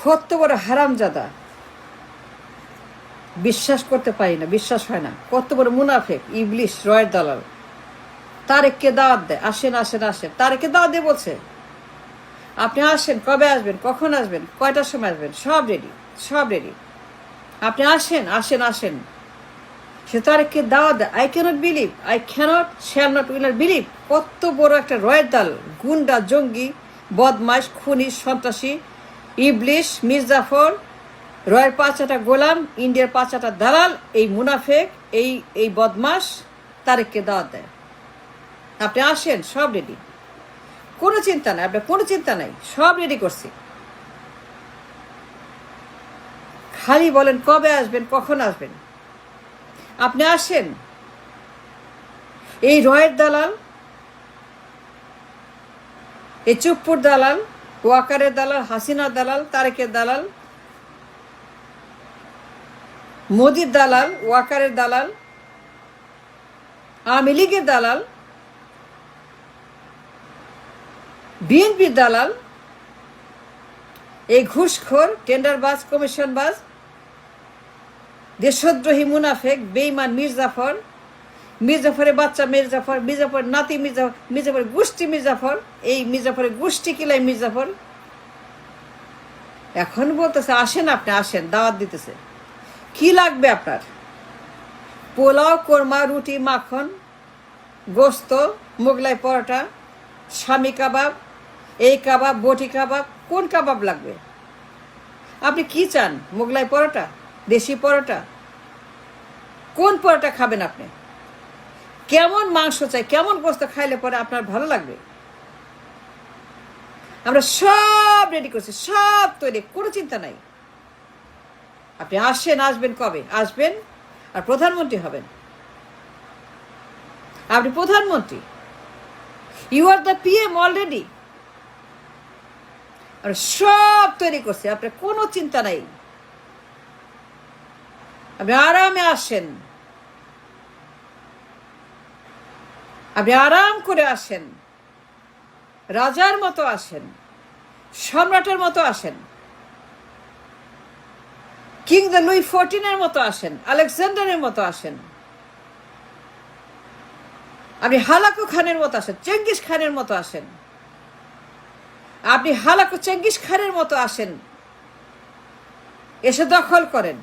কত বড় হারামজাদা, বিশ্বাস করতে পারি না, বিশ্বাস হয় না। কত বড় মুনাফেক, ইবলিশ, রয়ের দালাল। তারেককে দাওয়াত দেয়, আসেন আসেন আসেন। তারেককে দাওয়াত দিয়ে বলছে আপনি আসেন, কবে আসবেন, কখন আসবেন, কয়টার সময় আসবেন, সব রেডি, সব রেডি, আপনি আসেন আসেন আসেন। সে তারেককে দাওয়াত দেয়। I can't believe, I can't, shall not, will not believe. কত বড় একটা রয়ের দাল, গুন্ডা, জঙ্গি, বদমাইশ, খুনি, সন্ত্রাসী, ইবলিশ, মির্জাফর, রয়ের 5টা গোলাম, ইন্ডিয়ার 5টা দালাল, এই মুনাফেক, এই বদমাস তারেককে দাওয়াত দেয়। আপনি আসেন, সব রেডি, কোনো চিন্তা নাই, আপনার কোনো চিন্তা নাই, সব রেডি করছি। খালি বলেন কবে আসবেন, কখন আসবেন, আপনি আসেন। এই রয়ের দালাল, এই চুপ্পুর দালাল, ওয়াকারের দালাল, হাসিনার দালাল, তারেকের দালাল, মোদির দালাল, ওয়াকারের দালাল, আওয়ামী লীগের দালাল, বিএনপির দালাল, এই ঘুষখোর, টেন্ডারবাজ, কমিশনবাজ, দেশদ্রোহী, মুনাফেক, বেঈমান মির্জাফর, মির্জাফরের বাচ্চা মির্জাফর, মির্জাফরের নাতি মির্জাফর, মির্জাফরের গোষ্ঠী মির্জাফর, এই মির্জাফরের গোষ্ঠী কিলাই মির্জাফর। এখন বলতেছে আসেন, আপনি আসেন, দাওয়াত দিতেছে। কি লাগবে আপনার? পোলাও, কোরমা, রুটি, মাখন, গোস্ত, মোগলাই পরোটা, স্বামী কাবাব, এই কাবাব, বটি কাবাব, কোন কাবাব লাগবে? আপনি কি চান? মোগলাই পরোটা, দেশি পরোটা, কোন পরোটা খাবেন আপনি? কেমন মাংস চাই, কেমন গোস্ত খাইলে পরে আপনার ভালো লাগবে? আমরা সব রেডি করছি, সব তৈরি, কোনো চিন্তা নাই। আপনি আসেন, আসবেন কবে আসবেন? আর প্রধানমন্ত্রী হবেন, আপনি প্রধানমন্ত্রী, you are the PM already. আমরা সব তৈরি করছি, আপনার কোনো চিন্তা নাই। আপনি আরামে আসেন, আপনি আরাম করে আসেন, রাজার মতো আসেন, সম্রাটের মতো আসেন, কিং দ্য লুই 14-এর মতো আসেন, আলেকজান্ডারের মতো আসেন, আপনি হালাকু খানের মতো আসেন, চেঙ্গিস খানের মতো আসেন, আপনি হালাকু চেঙ্গিস খানের মতো আসেন। এসে দখল করেন,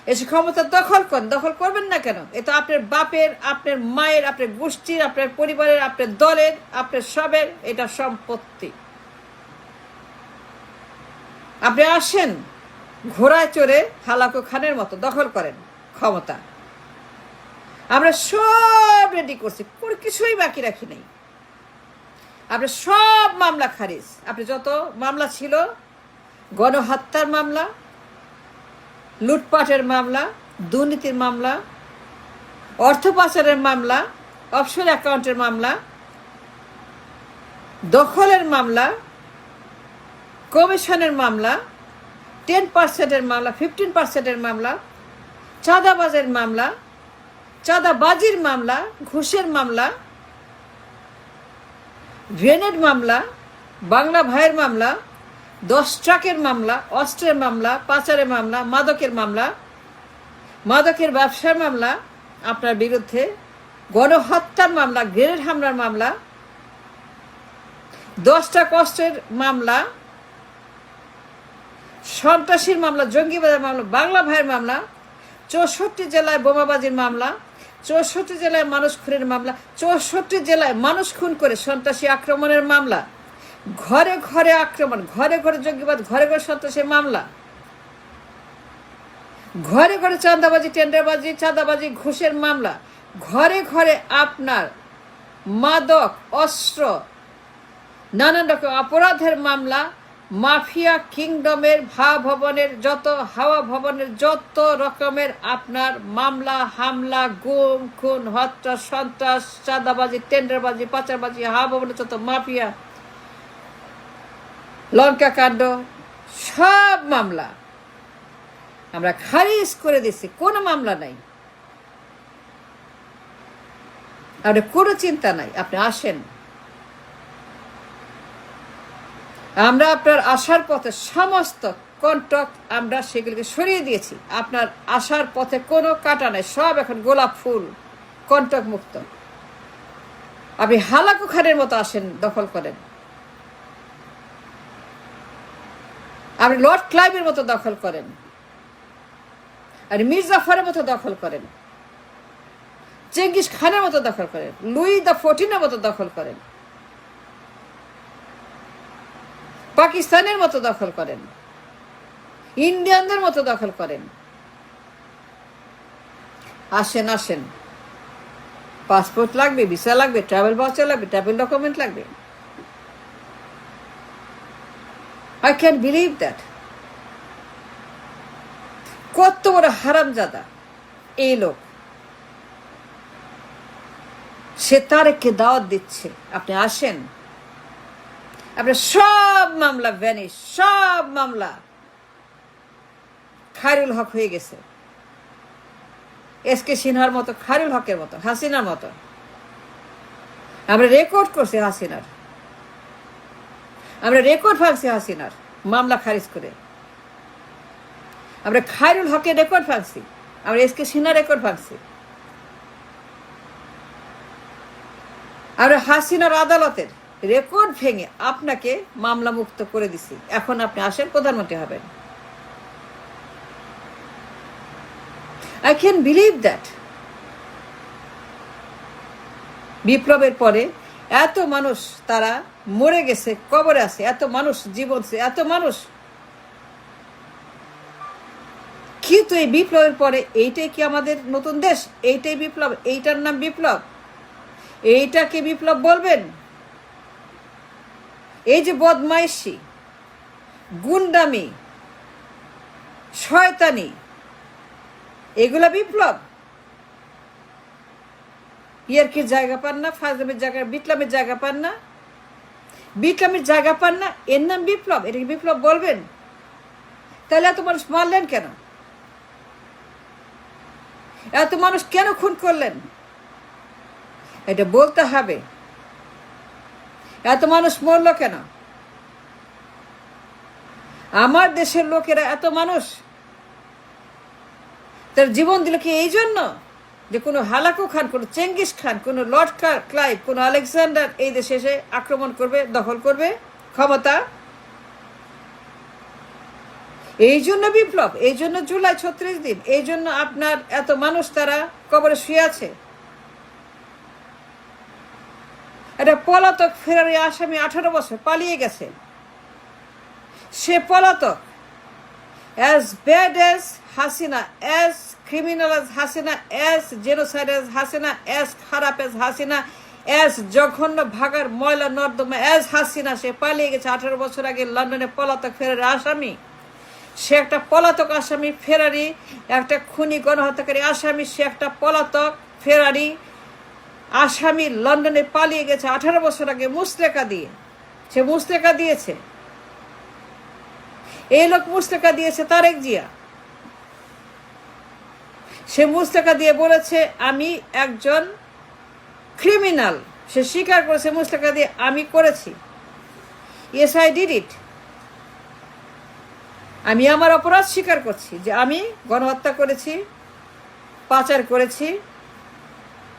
এসে ক্ষমতা দখল করেন। দখল করবেন না কেন? এ তো আপনার বাপের, আপনার মায়ের, আপনার গোষ্ঠীর, আপনার পরিবারের, আপনার দলের, আপনার সবের এটা সম্পত্তি। আপনি আসেন, ঘোড়ায় চড়ে হালাকু খানের মতো দখল করেন ক্ষমতা। আমরা সব রেডি করছি, কোনো কিছুই বাকি রাখি নাই। আপনার সব মামলা খারিজ। আপনি যত মামলা ছিল, গণহত্যার মামলা, লুটপাটের মামলা, দুর্নীতির মামলা, অর্থ পাচারের মামলা, অফশোর অ্যাকাউন্টের মামলা, দখলের মামলা, কমিশনের মামলা, 10%-এর মামলা, 15%-এর মামলা, চাঁদাবাজের মামলা, চাঁদাবাজির মামলা, ঘুষের মামলা, গ্রেনেড মামলা, বাংলা ভাইয়ের মামলা, 10 ট্রাকের মামলা, অস্ত্রের মামলা, পাচারের মামলা, মাদকের মামলা, মাদকের ব্যবসার মামলা আপনার বিরুদ্ধে, গণহত্যার মামলা, গ্রেনেড হামলার মামলা, 10টা কষ্টের মামলা, সন্ত্রাসীর মামলা, জঙ্গিবাদের মামলা, বাংলা ভাইয়ের মামলা, 64 জেলায় বোমাবাজির মামলা, 64 জেলায় মানুষ খুনের মামলা, 64 জেলায় মানুষ খুন করে সন্ত্রাসী আক্রমণের মামলা, ঘরে ঘরে আক্রমণ, ঘরে ঘরে জঙ্গিবাদ, ঘরে ঘরে সন্ত্রাসের মামলা, ঘরে ঘরে চাঁদাবাজি, টেন্ডারবাজি, চাঁদাবাজি, ঘুষের মামলা, ঘরে ঘরে আপনার মাদক, অস্ত্র, নানান রকম অপরাধের মামলা, মাফিয়া কিংডমের ভবনের যত, হাওয়া ভবনের যত রকমের আপনার মামলা, হামলা, গুম, খুন, হত্যা, সন্ত্রাস, চাঁদাবাজি, টেন্ডারবাজি, পাচারবাজি, হাওয়া ভবনের যত মাফিয়া, লঙ্কা কাণ্ড, সব মামলা আমরা খারিজ করে দিচ্ছি, কোনো মামলা নাই। আপনার কোনো চিন্তা নাই, আপনি আসেন। আমরা আপনার আসার পথে সমস্ত কন্টক আমরা সেগুলিকে সরিয়ে দিয়েছি। আপনার আসার পথে কোনো কাঁটা নাই, সব এখন গোলাপ ফুল, কন্টক মুক্ত। আপনি হালাকু খানের মতো আসেন, দখল করেন। আপনি লর্ড ক্লাইভের মতো দখল করেন, আর মির্জাফরের মতো দখল করেন, চেঙ্গিস খানের মতো দখল করেন, লুই দ্য 14 মতো দখল করেন, পাকিস্তানের মতো দখল করেন, ইন্ডিয়ানদের মতো দখল করেন। আসেন আসেন, পাসপোর্ট লাগবে, ভিসা লাগবে, ট্রাভেল ভাউচার লাগবে, ট্রাভেল ডকুমেন্ট লাগবে। I can't believe that. কত বড় হারামজাদা এই লোক। সে তারেককে দাওয়াত দিচ্ছে, আপনি আসেন। আপনার সব মামলা ভ্যানিশ, সব মামলা খায়রুল হক হয়ে গেছে। এসকে সিনহার মতো, খায়রুল হকের মতো, হাসিনার মতো। আমরা রেকর্ড করছি হাসিনার, আমরা রেকর্ড ভাঙছি হাসিনার মামলা খারিজ করে। আমরা খায়রুল হকের রেকর্ড ভাঙছি, আমরা এসকে সিনহার রেকর্ড ভাঙছি। আমরা হাসিনার আদালতের রেকর্ড ভেঙে আপনাকে মামলা মুক্ত করে দিছি। এখন আপনি আসেন, প্রধানমন্ত্রী হবেন। I can believe that. বিপ্লবের পরে এত মানুষ তারা মরে গেছে, কবরে আছে, এত মানুষ জীবন, এত মানুষ। কিন্তু এই বিপ্লবের পরে এইটাই কি আমাদের নতুন দেশ? এইটাই বিপ্লব? এইটার নাম বিপ্লব? এইটাকে বিপ্লব বলবেন? এই যে বদমাইশি, গুন্ডামি, শয়তানি, এগুলা বিপ্লব? ইয়ার্কির জায়গা পান না, ফাজলামের জায়গা, বিপ্লবের জায়গা পান না, বিপ্লবের জায়গা পান না, এর নাম বিপ্লব? এটাকে বিপ্লব বলবেন? তাহলে এত মানুষ মারলেন কেন? এত মানুষ কেন খুন করলেন? এটা বলতে হবে। এত মানুষ মরল কেন? আমার দেশের লোকেরা এত মানুষ তার জীবন দিল কি এই জন্য যে কোনো হালাকু খান, কোনো চেঙ্গিস খান, কোনো লর্ড ক্লাইভ, কোনো আলেকজান্ডার এই দেশে এসে আক্রমণ করবে, দখল করবে ক্ষমতা? এই জন্য বিপ্লব, এই জন্য জুলাই 36 দিন, এই জন্য আপনার এত মানুষ তারা কবরে শুয়ে আছে। একটা পলাতক ফেরারি আসামি 18 বছর পালিয়ে গেছে। সে পলাতক। As bad as Hasina, as criminal as Hasina, as genocide as Hasina, as খারাপ as Hasina, as জঘন্য ভাগার ময়লা নর্দমা as Hasina, সে পালিয়ে গেছে 18 বছর আগে লন্ডনে পলাতক ফেরারি আসামি। সে একটা পলাতক আসামি ফেরারি, একটা খুনি গণহত্যাকারী আসামি। সে একটা পলাতক ফেরারি আসামি, লন্ডনে পালিয়ে গেছে 18 বছর আগে মুসলেকা দিয়ে। সে মুসলেকা দিয়েছে, এই লোক মুসলেকা দিয়েছে তারেক জিয়া। সে মুসলেকা দিয়ে বলেছে আমি একজন ক্রিমিনাল। সে স্বীকার করেছে মুসলেকা দিয়ে আমি করেছি। Yes I did it. আমি আমার অপরাধ স্বীকার করছি যে আমি গণহত্যা করেছি, পাচার করেছি,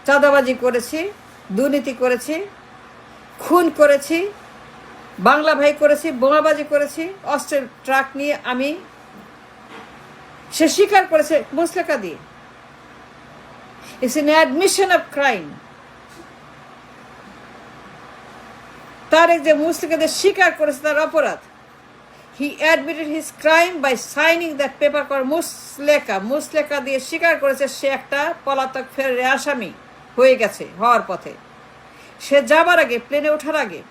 চাঁদাবাজি করেছি, দুর্নীতি করেছি, খুন করেছি, বাংলা ভাই করেছি, বোমাবাজি করেছি, অস্ত্রের ট্রাক নিয়ে আমি। সে স্বীকার করেছে মুসলেকা দিয়ে। It's an admission of crime. Tarek যে মুসলেকা দিয়ে স্বীকার করেছে তার অপরাধ। He admitted his crime by signing that paper call মুসলেকা। মুসলেকা দিয়ে স্বীকার করেছে সে একটা পলাতক ফেরারি আসামি হয়ে গেছে, হওয়ার পথে। সে যাবার আগে, প্লেনে ওঠার আগে,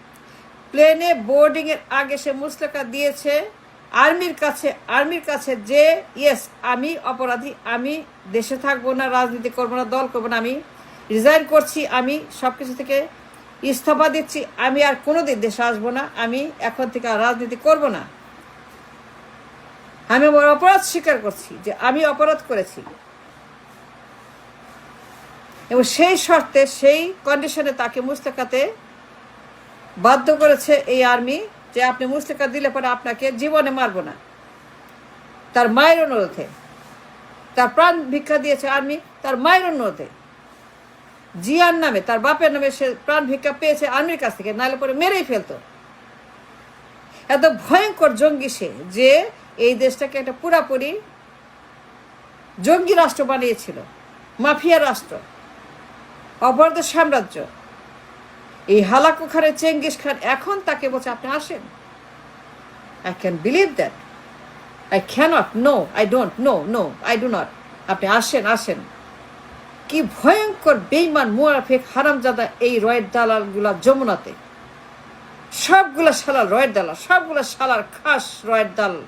প্লেনে বোর্ডিংয়ের আগে সে মুসলেকা দিয়েছে আর্মির কাছে যে ইয়েস আমি অপরাধী, আমি দেশে থাকবো না, রাজনীতি করবো না, দল করবো না, আমি রিজাইন করছি, আমি সব কিছু থেকে ইস্তফা দিচ্ছি, আমি আর কোনোদিন দেশে আসবো না, আমি এখন থেকে আর রাজনীতি করবো না, আমি আমার অপরাধ স্বীকার করছি যে আমি অপরাধ করেছি। এবং সেই শর্তে, সেই কন্ডিশনে তাকে মুসলেকাতে বাধ্য করেছে এই আর্মি যে আপনি মুসলেকা দিলে পরে আপনাকে জীবনে মারবো না। তার মায়ের অনুরোধে, তার প্রাণ ভিক্ষা দিয়েছে আর্মি তার মায়ের অনুরোধে। জিয়ার নামে, তার বাপের নামে সে প্রাণ ভিক্ষা পেয়েছে আর্মির কাছ থেকে, নাহলে পরে মেরেই ফেলতো। এত ভয়ঙ্কর জঙ্গি সে, যে এই দেশটাকে একটা পুরাপুরি জঙ্গি রাষ্ট্র বানিয়েছিল, মাফিয়া রাষ্ট্র, অপরাধের সাম্রাজ্য। এই হালাকু খানের চেঙ্গিস খান এখন তাকে বলছে আপনি আসেন। I can believe that. I cannot. No, I don't. No, no, I do not. আপনি আসেন, আসেন। কি ভয়ঙ্কর বেইমান মুনাফিক হারামজাদা এই রয়ের দালালগুলা যমুনাতে। সবগুলা শালার রয়ের দালাল, সবগুলা শালার খাস রয়ের দালাল।